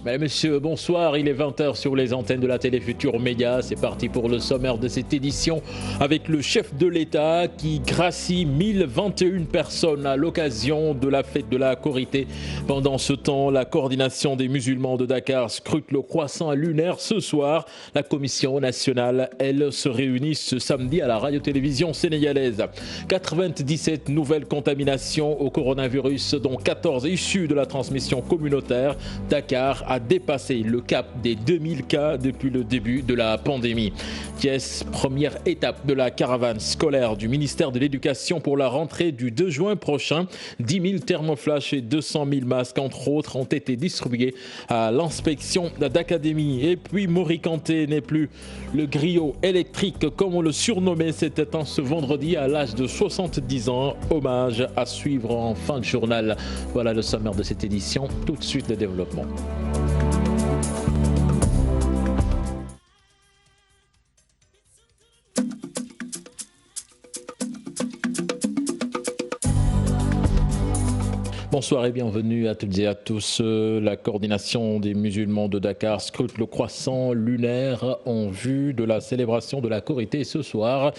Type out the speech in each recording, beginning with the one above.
Mesdames, Messieurs, bonsoir. Il est 20h sur les antennes de la télé Futur Média. C'est parti pour le sommaire de cette édition avec le chef de l'État qui gracie 1021 personnes à l'occasion de la fête de la Korité. Pendant ce temps, la coordination des musulmans de Dakar scrute le croissant lunaire. Ce soir, la commission nationale, elle, se réunit ce samedi à la radio-télévision sénégalaise. 97 nouvelles contaminations au coronavirus, dont 14 issues de la transmission communautaire. Dakar a dépassé le cap des 2000 cas depuis le début de la pandémie. Thiès, première étape de la caravane scolaire du ministère de l'Éducation pour la rentrée du 2 juin prochain. 10 000 thermoflash et 200 000 masques, entre autres, ont été distribués à l'inspection d'académie. Et puis, Morikanté n'est plus le griot électrique, comme on le surnommait. C'était ce vendredi à l'âge de 70 ans. Hommage à suivre en fin de journal. Voilà le sommaire de cette édition. Tout de suite, le développement. Bonsoir et bienvenue à toutes et à tous. La coordination des musulmans de Dakar scrute le croissant lunaire en vue de la célébration de la Korité ce soir.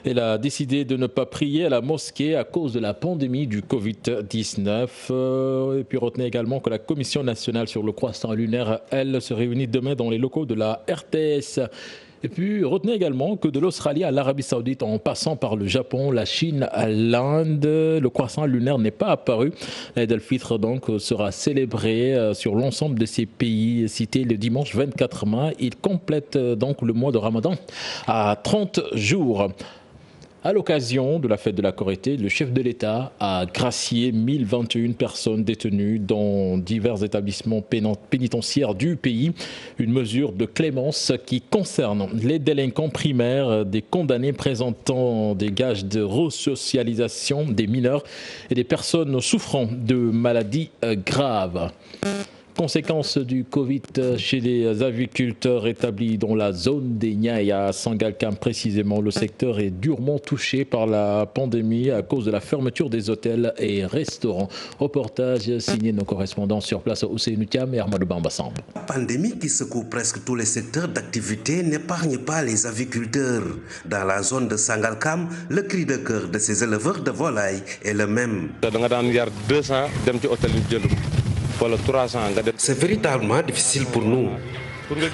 Elle a décidé de ne pas prier à la mosquée à cause de la pandémie du Covid-19. Et puis retenez également que la Commission nationale sur le croissant lunaire, elle, se réunit demain dans les locaux de la RTS. Et puis, retenez également que de l'Australie à l'Arabie Saoudite, en passant par le Japon, la Chine, à l'Inde, le croissant lunaire n'est pas apparu. L'Aïd el-Fitr, donc, sera célébré sur l'ensemble de ces pays cités le dimanche 24 mai. Il complète donc le mois de Ramadan à 30 jours. À l'occasion de la fête de la Korité, le chef de l'État a gracié 1021 personnes détenues dans divers établissements pénitentiaires du pays. Une mesure de clémence qui concerne les délinquants primaires, des condamnés présentant des gages de resocialisation, des mineurs et des personnes souffrant de maladies graves. Conséquence du Covid chez les aviculteurs établis dans la zone des Niayes à Sangalkam précisément. Le secteur est durement touché par la pandémie à cause de la fermeture des hôtels et restaurants. Reportage signé nos correspondants sur place, Ousseynou Thiam et Ahmadou Bamba Samb. La pandémie qui secoue presque tous les secteurs d'activité n'épargne pas les aviculteurs. Dans la zone de Sangalkam, le cri de cœur de ces éleveurs de volailles est le même. C'est véritablement difficile pour nous.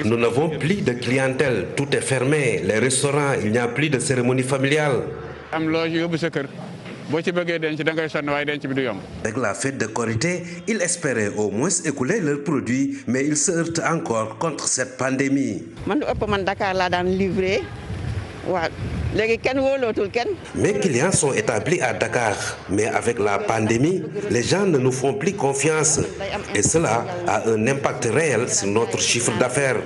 Nous n'avons plus de clientèle, tout est fermé, les restaurants, il n'y a plus de cérémonie familiale. Avec la fête de Korité, ils espéraient au moins écouler leurs produits, mais ils se heurtent encore contre cette pandémie. Mes clients sont établis à Dakar, mais avec la pandémie, les gens ne nous font plus confiance et cela a un impact réel sur notre chiffre d'affaires.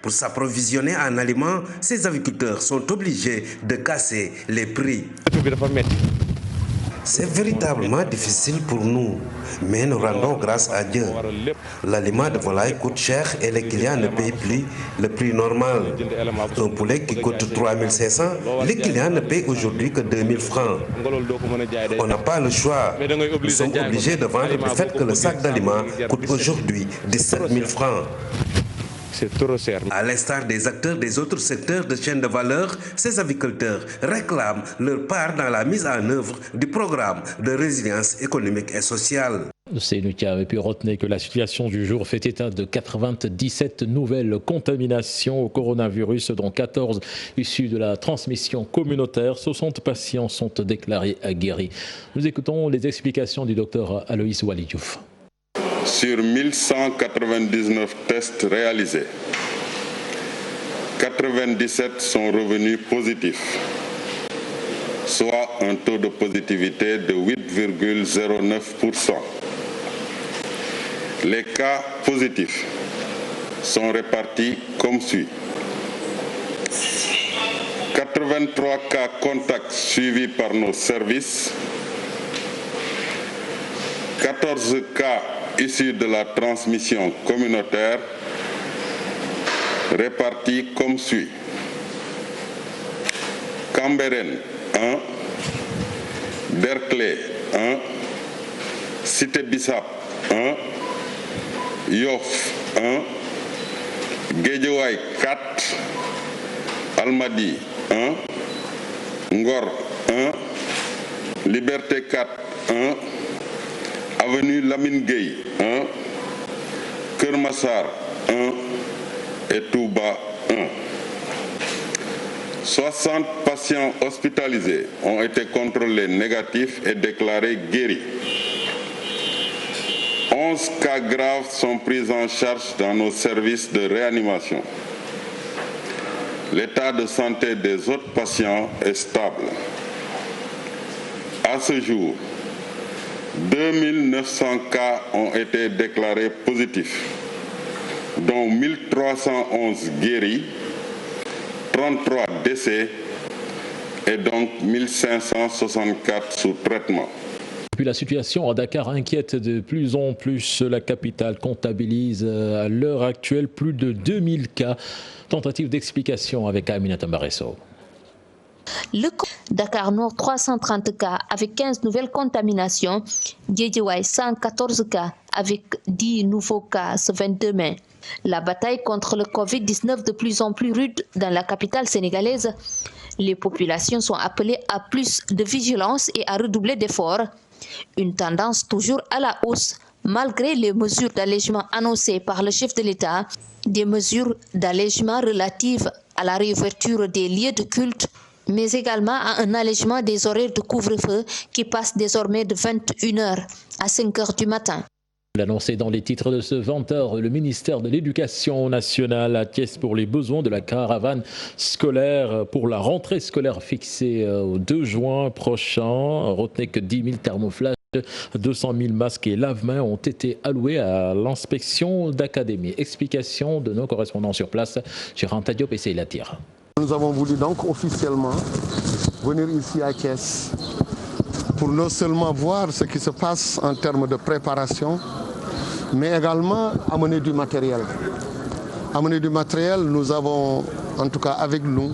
Pour s'approvisionner en aliments, ces agriculteurs sont obligés de casser les prix. C'est véritablement difficile pour nous, mais nous rendons grâce à Dieu. L'aliment de volaille coûte cher et les clients ne payent plus le prix normal. Un poulet qui coûte 3500, les clients ne payent aujourd'hui que 2000 francs. On n'a pas le choix. Nous sommes obligés de vendre du fait que le sac d'aliments coûte aujourd'hui 17 000 francs. C'est trop cher. À l'instar des acteurs des autres secteurs de chaîne de valeur, ces aviculteurs réclament leur part dans la mise en œuvre du programme de résilience économique et sociale. C'est Lucas. Et puis retenez que la situation du jour fait état de 97 nouvelles contaminations au coronavirus, dont 14 issues de la transmission communautaire. 60 patients sont déclarés guéris. Nous écoutons les explications du docteur Aloïs Walidiouf. Sur 1199 tests réalisés, 97 sont revenus positifs, soit un taux de positivité de 8,09%. Les cas positifs sont répartis comme suit. 83 cas contacts suivis par nos services, 14 cas issus de la transmission communautaire, répartis comme suit. Cambérène 1, Derklé 1, Cité Bissap 1, Yoff 1, Guédiawaye 4, Almadies 1, Ngor 1, Liberté 4 1, Avenue Lamine Gueye 1, Keur Massar 1 et Touba 1. 60 patients hospitalisés ont été contrôlés négatifs et déclarés guéris. 11 cas graves sont pris en charge dans nos services de réanimation. L'état de santé des autres patients est stable. À ce jour, 2900 cas ont été déclarés positifs, dont 1311 guéris, 33 décès et donc 1564 sous traitement. Puis la situation à Dakar inquiète de plus en plus. La capitale comptabilise à l'heure actuelle plus de 2000 cas. Tentative d'explication avec Aminata Mbaresso. Le Dakar Nord 330 cas avec 15 nouvelles contaminations, Guédiawaye 114 cas avec 10 nouveaux cas ce 22 mai. La bataille contre le Covid-19 de plus en plus rude dans la capitale sénégalaise. Les populations sont appelées à plus de vigilance et à redoubler d'efforts. Une tendance toujours à la hausse malgré les mesures d'allègement annoncées par le chef de l'État, des mesures d'allègement relatives à la réouverture des lieux de culte, mais également à un allègement des horaires de couvre-feu qui passent désormais de 21h à 5h du matin. L'annoncé dans les titres de ce 20h, le ministère de l'Éducation nationale acquiesce pour les besoins de la caravane scolaire pour la rentrée scolaire fixée au 2 juin prochain. Retenez que 10 000 thermoflash, 200 000 masques et lave-mains ont été alloués à l'inspection d'académie. Explication de nos correspondants sur place, Géranta Diop et Seyla Tire. Nous avons voulu donc officiellement venir ici à Thiès pour non seulement voir ce qui se passe en termes de préparation, mais également amener du matériel. Amener du matériel, nous avons en tout cas avec nous,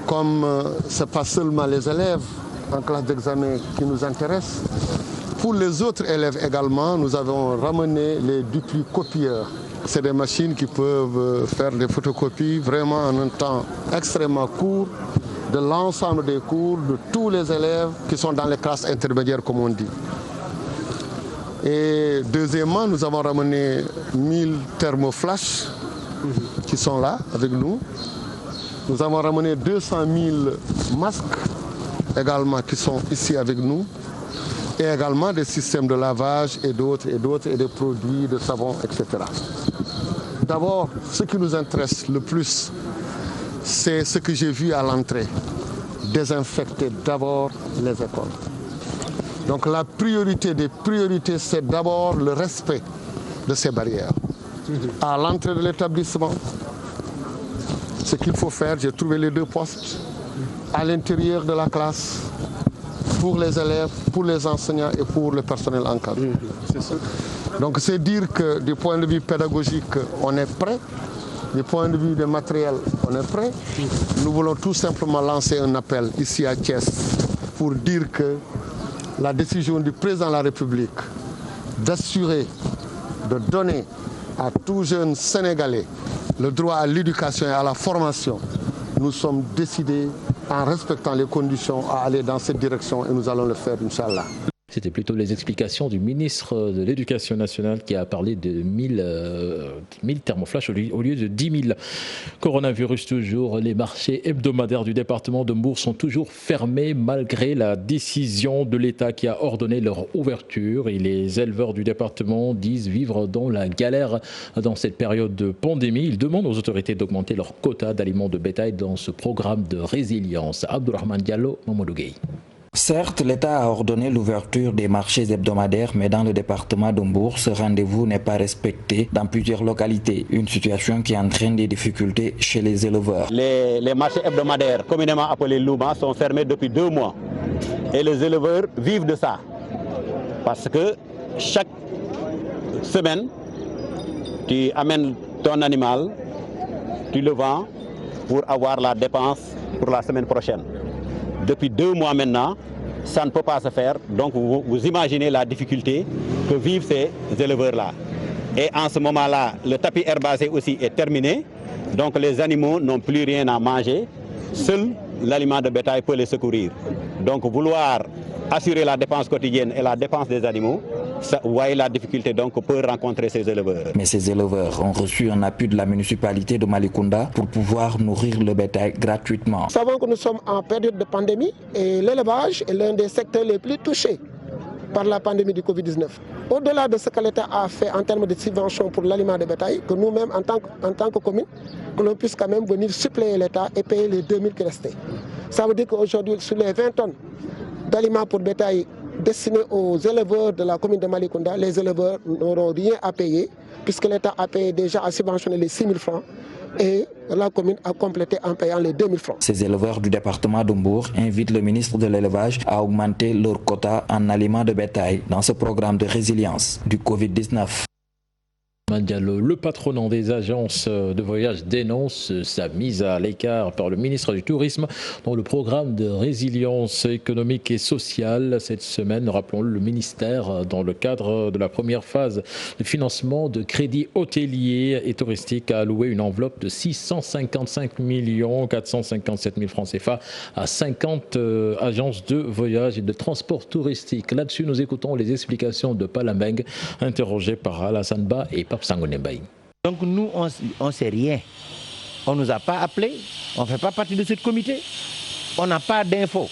comme ce n'est pas seulement les élèves en classe d'examen qui nous intéressent, pour les autres élèves également, nous avons ramené les duplicopieurs. C'est des machines qui peuvent faire des photocopies vraiment en un temps extrêmement court de l'ensemble des cours de tous les élèves qui sont dans les classes intermédiaires comme on dit. Et deuxièmement, nous avons ramené 1000 thermoflash qui sont là avec nous. Nous avons ramené 200 000 masques également qui sont ici avec nous. Et également des systèmes de lavage et d'autres, et des produits de savon, etc. D'abord, ce qui nous intéresse le plus, c'est ce que j'ai vu à l'entrée. Désinfecter d'abord les écoles. Donc la priorité des priorités, c'est d'abord le respect de ces barrières. À l'entrée de l'établissement, ce qu'il faut faire, j'ai trouvé les 2 postes. À l'intérieur de la classe, pour les élèves, pour les enseignants et pour le personnel encadré. Donc c'est dire que du point de vue pédagogique, on est prêt. Du point de vue des matériels, on est prêt. Nous voulons tout simplement lancer un appel ici à Thiès pour dire que la décision du président de la République d'assurer, de donner à tout jeune Sénégalais le droit à l'éducation et à la formation, nous sommes décidés, en respectant les conditions, à aller dans cette direction et nous allons le faire, Inch'Allah. C'était plutôt les explications du ministre de l'Éducation nationale qui a parlé de 1000 thermoflash au lieu de 10 000. Coronavirus toujours, les marchés hebdomadaires du département de Mbour sont toujours fermés malgré la décision de l'État qui a ordonné leur ouverture. Et les éleveurs du département disent vivre dans la galère dans cette période de pandémie. Ils demandent aux autorités d'augmenter leur quota d'aliments de bétail dans ce programme de résilience. Abdourahmane Diallo, Mamadou Gueye. Certes, l'État a ordonné l'ouverture des marchés hebdomadaires, mais dans le département de Mbour, ce rendez-vous n'est pas respecté dans plusieurs localités. Une situation qui entraîne des difficultés chez les éleveurs. Les marchés hebdomadaires, communément appelés Louma, sont fermés depuis 2 mois. Et les éleveurs vivent de ça. Parce que chaque semaine, tu amènes ton animal, tu le vends pour avoir la dépense pour la semaine prochaine. Depuis 2 mois maintenant, ça ne peut pas se faire. Donc vous imaginez la difficulté que vivent ces éleveurs-là. Et en ce moment-là, le tapis herbacé aussi est terminé. Donc les animaux n'ont plus rien à manger. Seul l'aliment de bétail peut les secourir. Donc vouloir assurer la dépense quotidienne et la dépense des animaux, vous voyez la difficulté donc que peuvent rencontrer ces éleveurs. Mais ces éleveurs ont reçu un appui de la municipalité de Malicounda pour pouvoir nourrir le bétail gratuitement. Nous savons que nous sommes en période de pandémie et l'élevage est l'un des secteurs les plus touchés par la pandémie du Covid-19. Au-delà de ce que l'État a fait en termes de subventions pour l'aliment de bétail, que nous-mêmes, en tant que commune, que l'on puisse quand même venir suppléer l'État et payer les 2000 qui restaient. Ça veut dire qu'aujourd'hui, sur les 20 tonnes d'aliments pour bétail destinés aux éleveurs de la commune de Malicounda, les éleveurs n'auront rien à payer, puisque l'État a payé déjà à subventionner les 6 000 francs. Et la commune a complété en payant les 2000 francs. Ces éleveurs du département de Mbour invitent le ministre de l'Élevage à augmenter leur quota en aliments de bétail dans ce programme de résilience du Covid-19. Le patronat des agences de voyage dénonce sa mise à l'écart par le ministre du Tourisme dans le programme de résilience économique et sociale. Cette semaine, rappelons-le, le ministère, dans le cadre de la première phase de financement de crédit hôtelier et touristique, a alloué une enveloppe de 655 457 000 francs CFA à 50 agences de voyage et de transport touristique. Là-dessus, nous écoutons les explications de Palambeng, interrogé par Alassane Ba et Pape Sangoné Mbaye. Donc nous, on ne sait rien. On ne nous a pas appelés, on ne fait pas partie de ce comité, on n'a pas d'infos.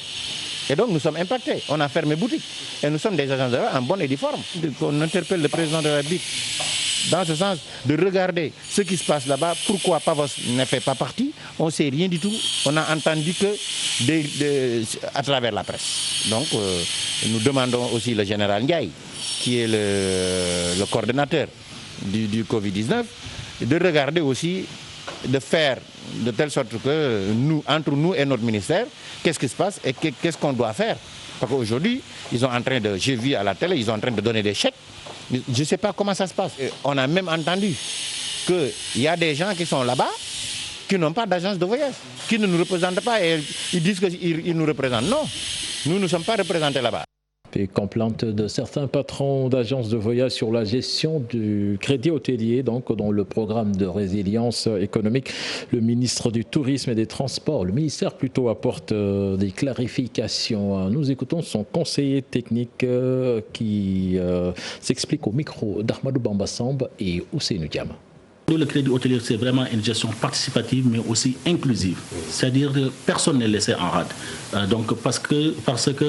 Et donc nous sommes impactés, on a fermé boutique. Et nous sommes des agents de voyage en bonne et due forme. On interpelle le président de la République dans ce sens de regarder ce qui se passe là-bas, pourquoi Pavos ne fait pas partie, on ne sait rien du tout. On a entendu que à travers la presse. Donc nous demandons aussi le général Ndiaye, qui est le coordonnateur du Covid-19, de regarder aussi, de faire de telle sorte que nous, entre nous et notre ministère, qu'est-ce qui se passe et qu'est-ce qu'on doit faire. Parce qu'aujourd'hui, ils sont en train de, j'ai vu à la télé, ils sont en train de donner des chèques. Je ne sais pas comment ça se passe. On a même entendu qu'il y a des gens qui sont là-bas, qui n'ont pas d'agence de voyage, qui ne nous représentent pas et ils disent qu'ils nous représentent. Non, nous ne sommes pas représentés là-bas. Et complainte de certains patrons d'agences de voyage sur la gestion du crédit hôtelier, donc dans le programme de résilience économique. Le ministre du Tourisme et des Transports, le ministère plutôt, apporte des clarifications. Nous écoutons son conseiller technique qui s'explique au micro d'Ahmadou Bambasamb et Ousseinou Diama. Le crédit hôtelier, c'est vraiment une gestion participative, mais aussi inclusive. C'est-à-dire que personne n'est laissé en rade. Donc, parce que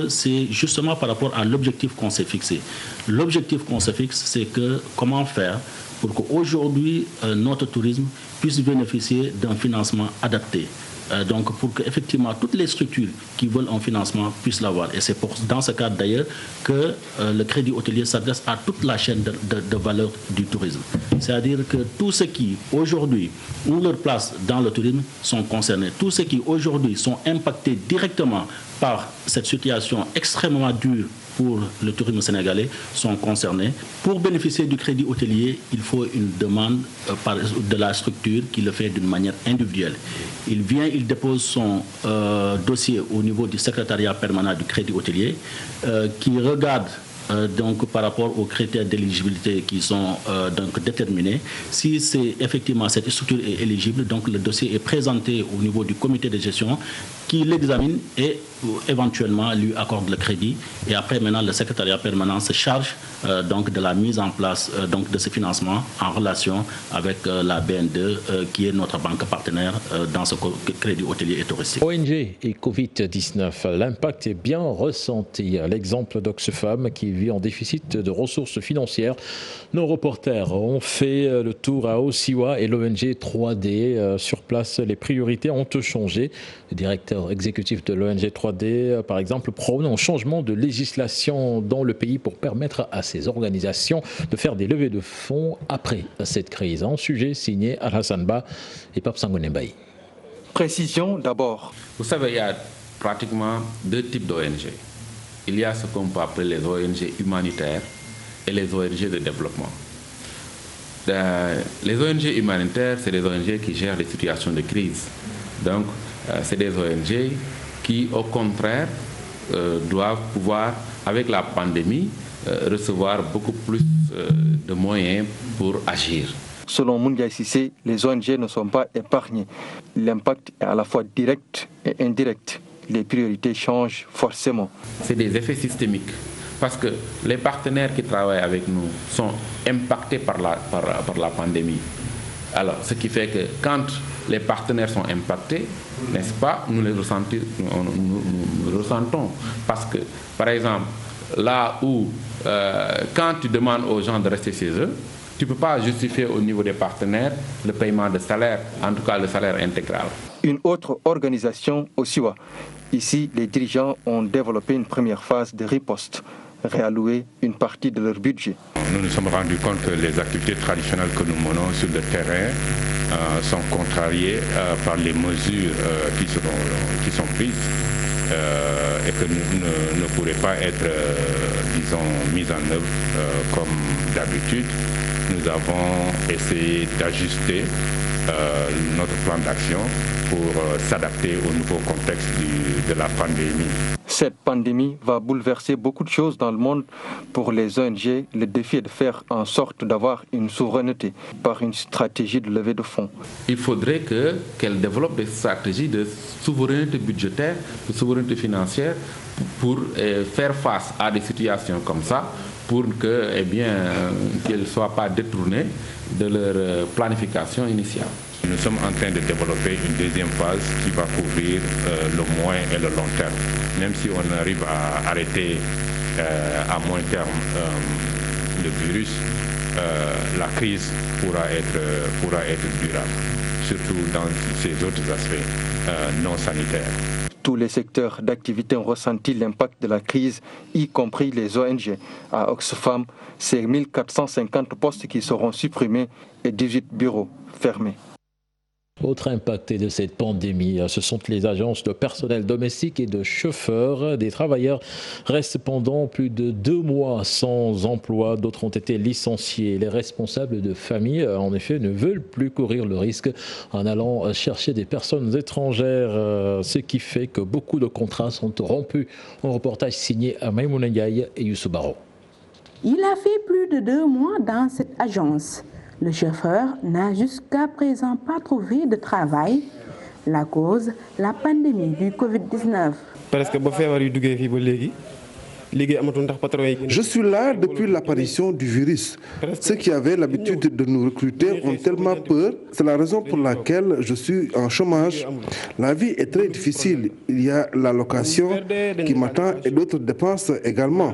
c'est justement par rapport à l'objectif qu'on s'est fixé. L'objectif qu'on se fixe, c'est que comment faire pour qu'aujourd'hui, notre tourisme puisse bénéficier d'un financement adapté. Donc pour qu'effectivement toutes les structures qui veulent un financement puissent l'avoir. Et c'est dans ce cadre d'ailleurs que le crédit hôtelier s'adresse à toute la chaîne de valeur du tourisme. C'est-à-dire que tous ceux qui aujourd'hui ont leur place dans le tourisme sont concernés. Tous ceux qui aujourd'hui sont impactés directement par cette situation extrêmement dure pour le tourisme sénégalais sont concernés. Pour bénéficier du crédit hôtelier, il faut une demande de la structure qui le fait d'une manière individuelle. Il vient, il dépose son dossier au niveau du secrétariat permanent du crédit hôtelier qui regarde donc par rapport aux critères d'éligibilité qui sont donc déterminés. Si c'est effectivement cette structure est éligible, donc le dossier est présenté au niveau du comité de gestion qui l'examine et éventuellement lui accorde le crédit. Et après maintenant le secrétariat permanent se charge donc de la mise en place donc de ce financement en relation avec la BN2 qui est notre banque partenaire dans ce crédit hôtelier et touristique. ONG et Covid-19, l'impact est bien ressenti. L'exemple d'Oxfam qui vit en déficit de ressources financières. Nos reporters ont fait le tour à Osiwa et l'ONG 3D. Sur place, les priorités ont changé. Le directeur exécutif de l'ONG 3D, par exemple, prône un changement de législation dans le pays pour permettre à ces organisations de faire des levées de fonds après cette crise. Un sujet signé Alassane Ba et Pape Sangoné Mbaye. Précision d'abord. Vous savez, il y a pratiquement deux types d'ONG. Il y a ce qu'on peut appeler les ONG humanitaires et les ONG de développement. Les ONG humanitaires, c'est des ONG qui gèrent les situations de crise. Donc, c'est des ONG qui, au contraire, doivent pouvoir, avec la pandémie, recevoir beaucoup plus de moyens pour agir. Selon Moundiaye Cissé, les ONG ne sont pas épargnées. L'impact est à la fois direct et indirect. Les priorités changent forcément. C'est des effets systémiques. Parce que les partenaires qui travaillent avec nous sont impactés par la pandémie. Alors, ce qui fait que quand les partenaires sont impactés, n'est-ce pas, nous les ressentons. Parce que, par exemple, là où, quand tu demandes aux gens de rester chez eux, tu ne peux pas justifier au niveau des partenaires le paiement de salaire, en tout cas le salaire intégral. Une autre organisation au Siwa. Ici, les dirigeants ont développé une première phase de riposte, réallouer une partie de leur budget. Nous nous sommes rendus compte que les activités traditionnelles que nous menons sur le terrain sont contrariées par les mesures qui sont prises et que ne pourraient pas être, disons, mises en œuvre comme d'habitude. Nous avons essayé d'ajuster notre plan d'action pour s'adapter au nouveau contexte de la pandémie. Cette pandémie va bouleverser beaucoup de choses dans le monde. Pour les ONG, le défi est de faire en sorte d'avoir une souveraineté par une stratégie de levée de fonds. Il faudrait qu'elles développent des stratégies de souveraineté budgétaire, de souveraineté financière pour faire face à des situations comme ça, pour qu'elles ne soient pas détournées de leur planification initiale. Nous sommes en train de développer une deuxième phase qui va couvrir le moyen et le long terme. Même si on arrive à arrêter à moyen terme le virus, la crise pourra être durable, surtout dans ces autres aspects non sanitaires. Tous les secteurs d'activité ont ressenti l'impact de la crise, y compris les ONG. À Oxfam, c'est 1450 postes qui seront supprimés et 18 bureaux fermés. Autre impact de cette pandémie, ce sont les agences de personnel domestique et de chauffeurs. Des travailleurs restent pendant plus de 2 mois sans emploi. D'autres ont été licenciés. Les responsables de famille, en effet, ne veulent plus courir le risque en allant chercher des personnes étrangères. Ce qui fait que beaucoup de contrats sont rompus. Un reportage signé à Maïmouna Ndiaye et Youssou Baro. Il a fait plus de 2 mois dans cette agence. Le chauffeur n'a jusqu'à présent pas trouvé de travail. La cause, la pandémie du Covid-19. Je suis là depuis l'apparition du virus. Ceux qui avaient l'habitude de nous recruter ont tellement peur. C'est la raison pour laquelle je suis en chômage. La vie est très difficile. Il y a la location qui m'attend et d'autres dépenses également.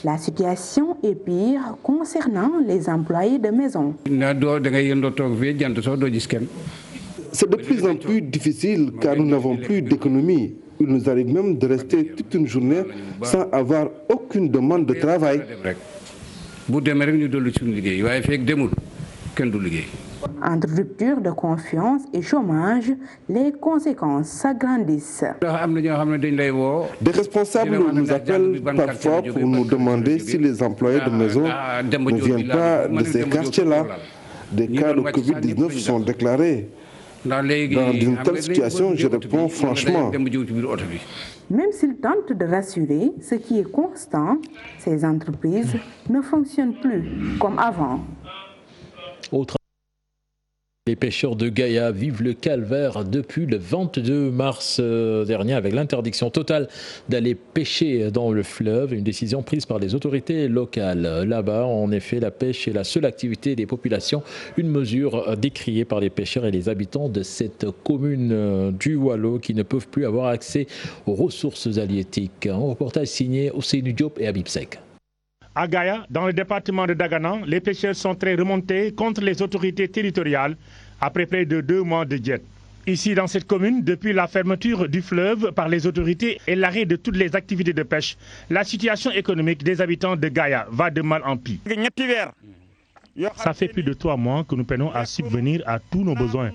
La situation est pire concernant les employés de maison. C'est de plus en plus difficile car nous n'avons plus d'économie. Il nous arrive même de rester toute une journée sans avoir aucune demande de travail. Entre rupture de confiance et chômage, les conséquences s'agrandissent. Des responsables nous appellent parfois pour nous demander si les employés de maison ne viennent pas de ces quartiers-là. Des cas de Covid-19 sont déclarés. Dans une telle situation, je réponds franchement. Même s'ils tentent de rassurer, ce qui est constant, ces entreprises ne fonctionnent plus comme avant. Les pêcheurs de Gaïa vivent le calvaire depuis le 22 mars dernier avec l'interdiction totale d'aller pêcher dans le fleuve, une décision prise par les autorités locales. Là-bas, en effet, la pêche est la seule activité des populations, une mesure décriée par les pêcheurs et les habitants de cette commune du Waalo qui ne peuvent plus avoir accès aux ressources halieutiques. Un reportage signé Ousseynou Diop et Habib Sek. À Gaïa, dans le département de Dagana, les pêcheurs sont très remontés contre les autorités territoriales après près de 2 mois de diète. Ici, dans cette commune, depuis la fermeture du fleuve par les autorités et l'arrêt de toutes les activités de pêche, la situation économique des habitants de Gaïa va de mal en pis. Ça fait plus de 3 mois que nous peinons à subvenir à tous nos besoins.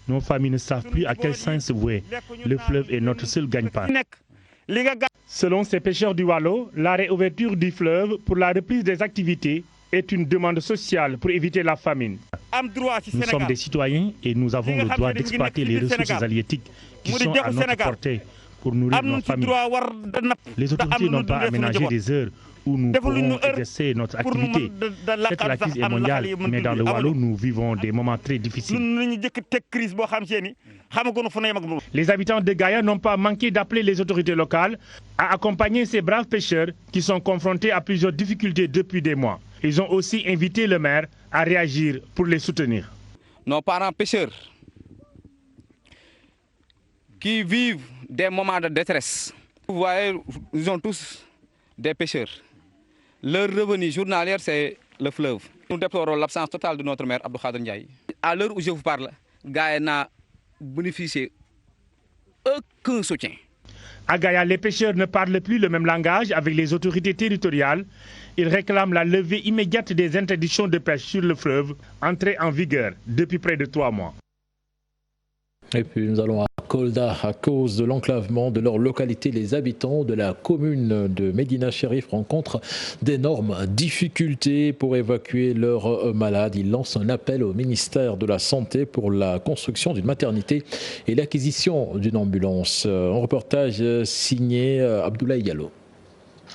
Nos familles ne savent plus à quel sens se vouer. Le fleuve est notre seul gagne-pain. Selon ces pêcheurs du Waalo, la réouverture du fleuve pour la reprise des activités est une demande sociale pour éviter la famine. Nous sommes des citoyens et nous avons le droit d'exploiter les ressources halieutiques qui sont à notre portée, pour nourrir nos familles. Les autorités n'ont pas aménagé des heures où nous pourrons exercer notre activité. Cette la crise est mondiale, mais dans le Waalo, nous vivons des moments très difficiles. Les habitants de Gaïa n'ont pas manqué d'appeler les autorités locales à accompagner ces braves pêcheurs qui sont confrontés à plusieurs difficultés depuis des mois. Ils ont aussi invité le maire à réagir pour les soutenir. Nos parents pêcheurs qui vivent des moments de détresse. Vous voyez, ils sont tous des pêcheurs. Leur revenu journalier, c'est le fleuve. Nous déplorons l'absence totale de notre maire, Abdou Khader Ndiaye. À l'heure où je vous parle, Gaïa n'a bénéficié aucun soutien. À Gaïa, les pêcheurs ne parlent plus le même langage avec les autorités territoriales. Ils réclament la levée immédiate des interdictions de pêche sur le fleuve, entrées en vigueur depuis près de 3 mois. Et puis nous allons à Kolda. À cause de l'enclavement de leur localité, les habitants de la commune de Médina Chérif rencontrent d'énormes difficultés pour évacuer leurs malades. Ils lancent un appel au ministère de la Santé pour la construction d'une maternité et l'acquisition d'une ambulance. Un reportage signé Abdoulaye Diallo.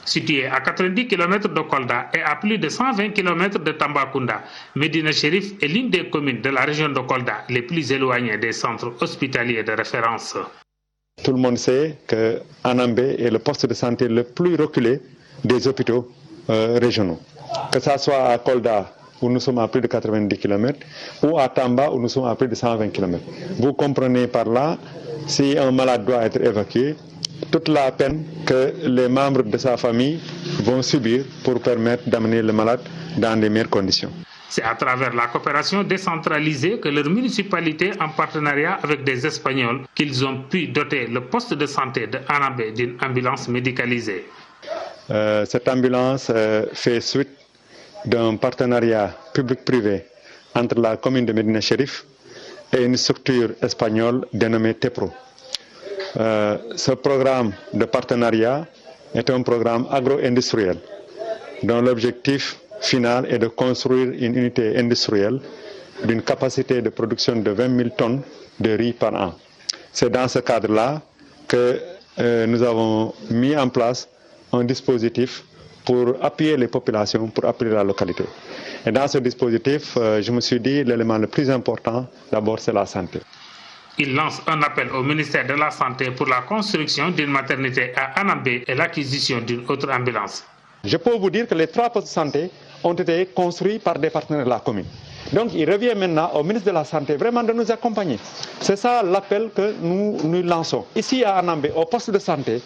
Situé à 90 km de Kolda et à plus de 120 km de Tambacounda, Médina Chérif est l'une des communes de la région de Kolda les plus éloignées des centres hospitaliers de référence. Tout le monde sait que Anambé est le poste de santé le plus reculé des hôpitaux régionaux. Que ce soit à Kolda, où nous sommes à plus de 90 km, ou à Tamba, où nous sommes à plus de 120 km. Vous comprenez par là, si un malade doit être évacué, toute la peine que les membres de sa famille vont subir pour permettre d'amener le malade dans les meilleures conditions. C'est à travers la coopération décentralisée que leur municipalité, en partenariat avec des Espagnols, qu'ils ont pu doter le poste de santé de Anambé d'une ambulance médicalisée. Cette ambulance fait suite d'un partenariat public-privé entre la commune de Médina Chérif et une structure espagnole dénommée TEPRO. Ce programme de partenariat est un programme agro-industriel dont l'objectif final est de construire une unité industrielle d'une capacité de production de 20 000 tonnes de riz par an. C'est dans ce cadre-là que nous avons mis en place un dispositif pour appuyer les populations, pour appuyer la localité. Et dans ce dispositif, je me suis dit l'élément le plus important, d'abord, c'est la santé. Il lance un appel au ministère de la Santé pour la construction d'une maternité à Anambé et l'acquisition d'une autre ambulance. Je peux vous dire que les 3 postes de santé ont été construits par des partenaires de la commune. Donc il revient maintenant au ministre de la Santé vraiment de nous accompagner. C'est ça l'appel que nous lançons. Ici à Anambé, au poste de santé,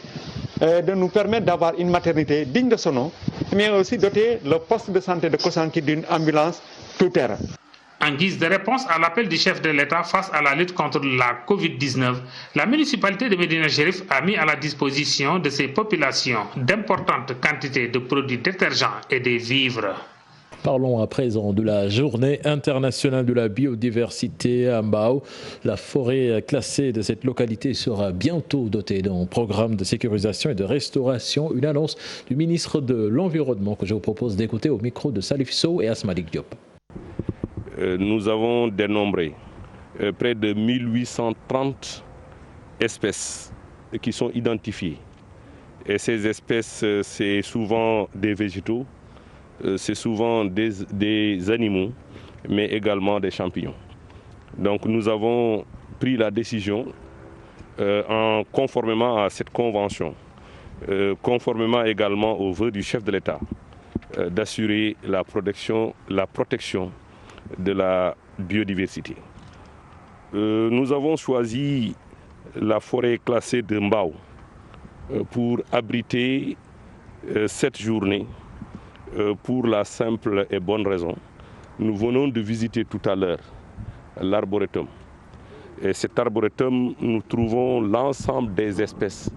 de nous permettre d'avoir une maternité digne de son nom, mais aussi doter le poste de santé de Kosanki d'une ambulance tout-terrain. En guise de réponse à l'appel du chef de l'État face à la lutte contre la Covid-19, la municipalité de Médina Chérif a mis à la disposition de ses populations d'importantes quantités de produits détergents et des vivres. Parlons à présent de la journée internationale de la biodiversité à Mbao. La forêt classée de cette localité sera bientôt dotée d'un programme de sécurisation et de restauration. Une annonce du ministre de l'Environnement que je vous propose d'écouter au micro de Salif Sow et Asmalik Diop. Nous avons dénombré près de 1830 espèces qui sont identifiées. Et ces espèces, c'est souvent des végétaux, c'est souvent des animaux, mais également des champignons. Donc nous avons pris la décision, conformément à cette convention, conformément également aux vœux du chef de l'État, d'assurer la protection de la biodiversité. Nous avons choisi la forêt classée de Mbao pour abriter cette journée pour la simple et bonne raison. Nous venons de visiter tout à l'heure l'arboretum. Et cet arboretum, nous trouvons l'ensemble des espèces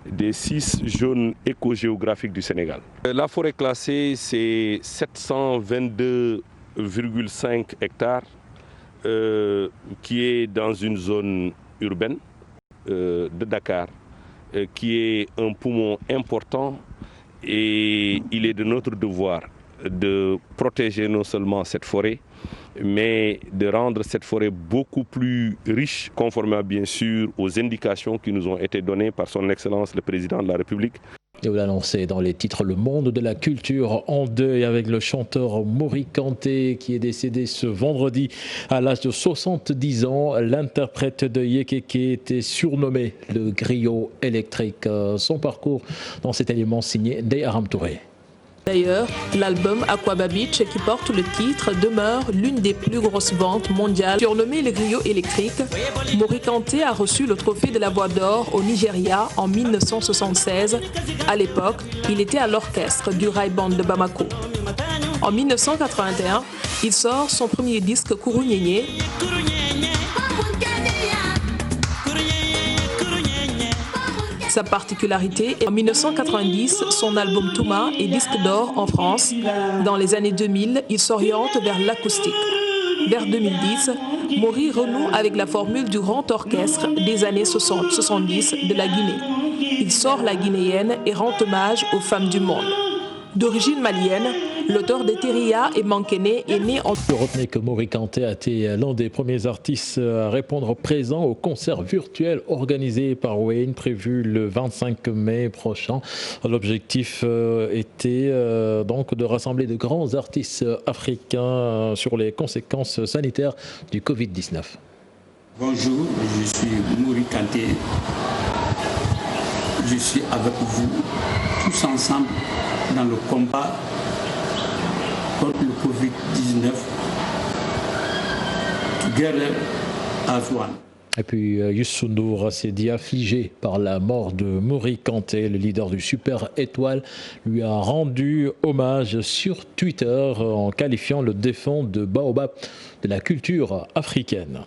des 6 zones écogéographiques du Sénégal. La forêt classée, c'est 722,5 hectares qui est dans une zone urbaine de Dakar, qui est un poumon important et il est de notre devoir de protéger non seulement cette forêt, mais de rendre cette forêt beaucoup plus riche, conformément bien sûr aux indications qui nous ont été données par son Excellence le Président de la République. Et vous l'annoncez dans les titres, le monde de la culture en deuil avec le chanteur Mori Kanté qui est décédé ce vendredi à l'âge de 70 ans. L'interprète de Yekeke était surnommé le griot électrique. Son parcours dans cet élément signé Ndeye Aram Touré. D'ailleurs, l'album Aquaba Beach, qui porte le titre, demeure l'une des plus grosses ventes mondiales. Surnommé le griot électrique, Mori Kanté a reçu le trophée de la Voix d'Or au Nigeria en 1976. À l'époque, il était à l'orchestre du Rai Band de Bamako. En 1981, il sort son premier disque Kurunyenye. Sa particularité est en 1990, son album Touma est disque d'or en France. Dans les années 2000, il s'oriente vers l'acoustique. Vers 2010, Mori renoue avec la formule du grand orchestre des années 60-70 de la Guinée. Il sort la guinéenne et rend hommage aux femmes du monde. D'origine malienne, l'auteur de Teria et Mankene est né en... Retenez que Mori Kanté a été l'un des premiers artistes à répondre présent au concert virtuel organisé par Wayne, prévu le 25 mai prochain. L'objectif était donc de rassembler de grands artistes africains sur les conséquences sanitaires du Covid-19. Bonjour, je suis Mori Kanté. Je suis avec vous tous ensemble dans le combat contre le Covid-19. Together as one. Et puis Youssou N'Dour s'est dit affligé par la mort de Mori Kanté. Le leader du Super Étoile lui a rendu hommage sur Twitter en qualifiant le défunt de Baobab de la culture africaine.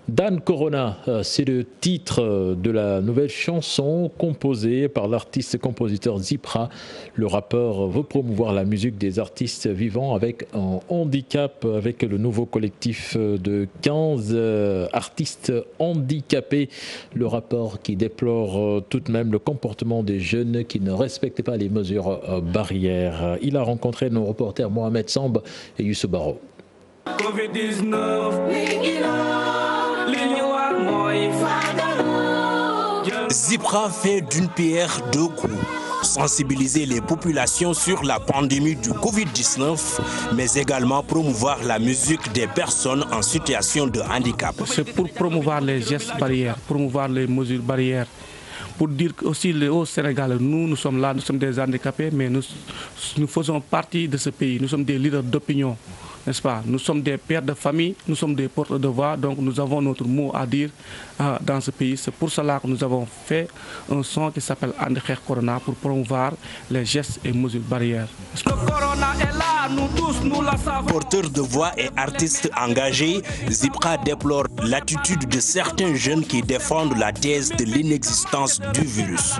Dan Corona, c'est le titre de la nouvelle chanson composée par l'artiste-compositeur Zipra. Le rappeur veut promouvoir la musique des artistes vivant avec un handicap, avec le nouveau collectif de 15 artistes handicapés. Le rappeur qui déplore tout de même le comportement des jeunes qui ne respectent pas les mesures barrières. Il a rencontré nos reporters Mohamed Samb et Youssou Baro. Zipra fait d'une pierre deux coups. Sensibiliser les populations sur la pandémie du Covid-19, mais également promouvoir la musique des personnes en situation de handicap. C'est pour promouvoir les gestes barrières, promouvoir les mesures barrières. Pour dire aussi au Sénégal, nous sommes là, nous sommes des handicapés, mais nous faisons partie de ce pays, nous sommes des leaders d'opinion. N'est-ce pas? Nous sommes des pères de famille, nous sommes des porteurs de voix, donc nous avons notre mot à dire dans ce pays. C'est pour cela que nous avons fait un son qui s'appelle Andi Xeex Corona pour promouvoir les gestes et mesures barrières. Le corona est là, nous tous nous la savons. Porteur de voix et artiste engagé, Zipra déplore l'attitude de certains jeunes qui défendent la thèse de l'inexistence du virus.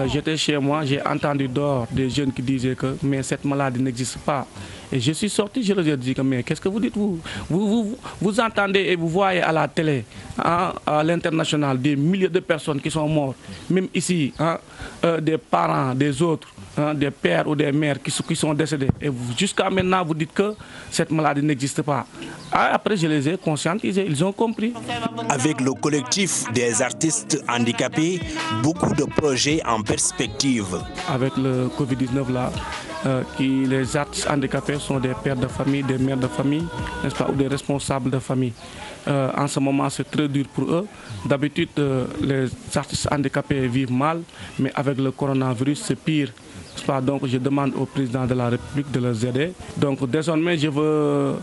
J'étais chez moi, j'ai entendu dehors des jeunes qui disaient que mais cette maladie n'existe pas. Et je suis sorti, je leur ai dit, mais qu'est-ce que vous dites vous entendez et vous voyez à la télé, à l'international, des milliers de personnes qui sont mortes, même ici, des parents, des autres, des pères ou des mères qui sont décédés. Et jusqu'à maintenant, vous dites que cette maladie n'existe pas. Après, je les ai conscientisés, ils ont compris. Avec le collectif des artistes handicapés, beaucoup de projets en perspective. Avec le Covid-19 là, les artistes handicapés sont des pères de famille, des mères de famille, n'est-ce pas, ou des responsables de famille. En ce moment, c'est très dur pour eux. D'habitude, les artistes handicapés vivent mal, mais avec le coronavirus, c'est pire. Donc, je demande au président de la République de les aider. Donc, désormais, je veux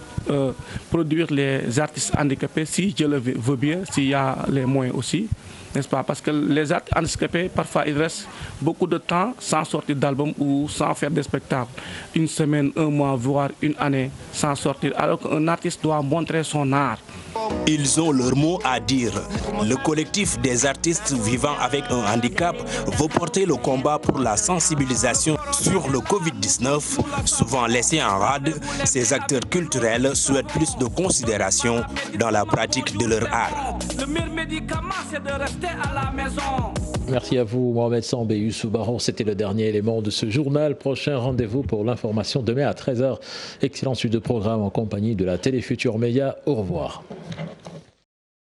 produire les artistes handicapés, si je le veux bien, s'il y a les moyens aussi. N'est-ce pas? Parce que les artistes handicapés, parfois, ils restent beaucoup de temps sans sortir d'album ou sans faire des spectacles. Une semaine, un mois, voire une année sans sortir. Alors qu'un artiste doit montrer son art. Ils ont leur mot à dire. Le collectif des artistes vivant avec un handicap veut porter le combat pour la sensibilisation sur le Covid-19. Souvent laissés en rade, ces acteurs culturels souhaitent plus de considération dans la pratique de leur art. Le meilleur médicament, c'est de rester à la maison. Merci à vous, Mohamed Sambé, Youssou Baron. C'était le dernier élément de ce journal. Prochain rendez-vous pour l'information demain à 13h. Excellente suite de programme en compagnie de la Télé Futur Média. Au revoir.